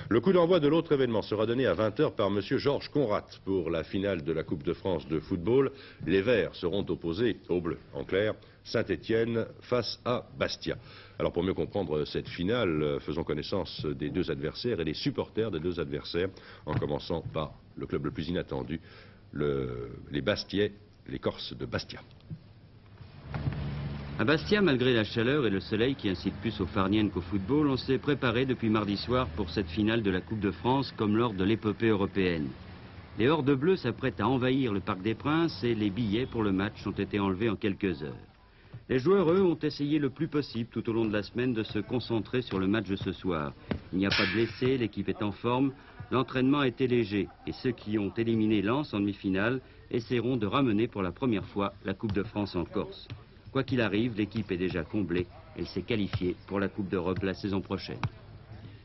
Le coup d'envoi de l'autre événement sera donné à 20 h par monsieur Georges Conrat pour la finale de la Coupe de France de football. Les Verts seront opposés aux Bleus. En clair, Saint-Étienne face à Bastia. Alors pour mieux comprendre cette finale, faisons connaissance des deux adversaires et des supporters des deux adversaires, en commençant par le club le plus inattendu, les Bastiais, les Corses de Bastia. À Bastia, malgré la chaleur et le soleil qui incite plus aux farniennes qu'au football, on s'est préparé depuis mardi soir pour cette finale de la Coupe de France comme lors de l'épopée européenne. Les hordes bleues s'apprêtent à envahir le Parc des Princes et les billets pour le match ont été enlevés en quelques heures. Les joueurs, eux, ont essayé le plus possible tout au long de la semaine de se concentrer sur le match de ce soir. Il n'y a pas de blessés, l'équipe est en forme, l'entraînement a été léger et ceux qui ont éliminé Lens en demi-finale essaieront de ramener pour la première fois la Coupe de France en Corse. Quoi qu'il arrive, l'équipe est déjà comblée. Elle s'est qualifiée pour la Coupe d'Europe la saison prochaine.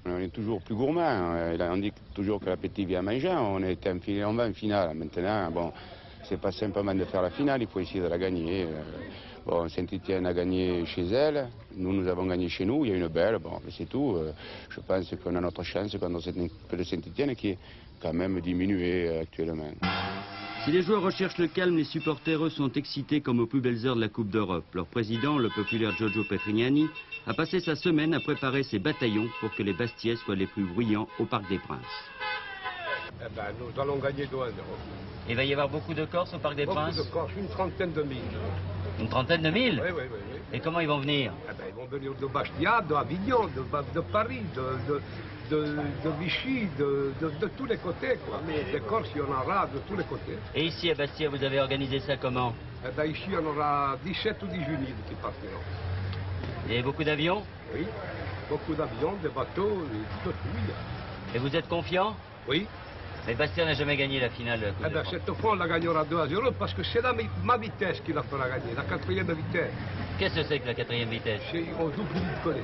On est toujours plus gourmand. On dit toujours que l'appétit vient manger. On va en finale. Maintenant, bon, c'est pas simplement de faire la finale, il faut essayer de la gagner. Bon, Saint-Étienne a gagné chez elle, nous avons gagné chez nous, il y a une belle, bon, c'est tout. Je pense qu'on a notre chance contre cette équipe de Saint-Étienne qui est quand même diminuée actuellement. Si les joueurs recherchent le calme, les supporters, eux, sont excités comme aux plus belles heures de la Coupe d'Europe. Leur président, le populaire Giorgio Petrignani, a passé sa semaine à préparer ses bataillons pour que les Bastiais soient les plus bruyants au Parc des Princes. Eh ben, nous allons gagner 2-1. Il va y avoir beaucoup de Corses au Parc des Princes? Beaucoup de Corses, une trentaine de mille. Une trentaine de mille? Oui, oui, oui, oui. Et comment ils vont venir? Eh ben, ils vont venir de Bastia, d'Avignon, de Paris, de Vichy, de tous les côtés, quoi. Des Corses, il y en aura de tous les côtés. Et ici à Bastia, vous avez organisé ça comment? Eh ben, ici, il y en aura 17 ou 18 000 qui partiront. Et beaucoup d'avions? Oui, beaucoup d'avions, de bateaux, de tout. Il y a. Et vous êtes confiant? Oui. Mais Bastia n'a jamais gagné la finale de la Coupe Eh bien, cette fois, on la gagnera 2-0 parce que c'est ma vitesse qui la fera gagner, la quatrième vitesse. Qu'est-ce que c'est que la quatrième vitesse? On joue plus vite que les.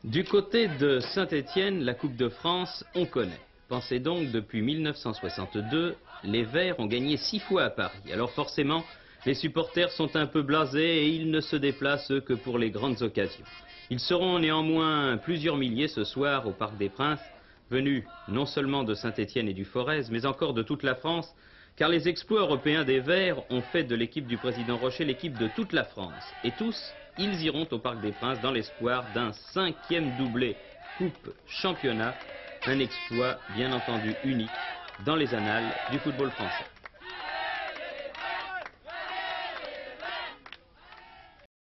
Du côté de Saint-Étienne, la Coupe de France, on connaît. Pensez donc, depuis 1962, les Verts ont gagné 6 fois à Paris. Alors forcément, les supporters sont un peu blasés et ils ne se déplacent que pour les grandes occasions. Ils seront néanmoins plusieurs milliers ce soir au Parc des Princes, venus non seulement de Saint-Étienne et du Forez, mais encore de toute la France, car les exploits européens des Verts ont fait de l'équipe du président Rocher l'équipe de toute la France. Et tous, ils iront au Parc des Princes dans l'espoir d'un 5e doublé Coupe-Championnat, un exploit bien entendu unique dans les annales du football français.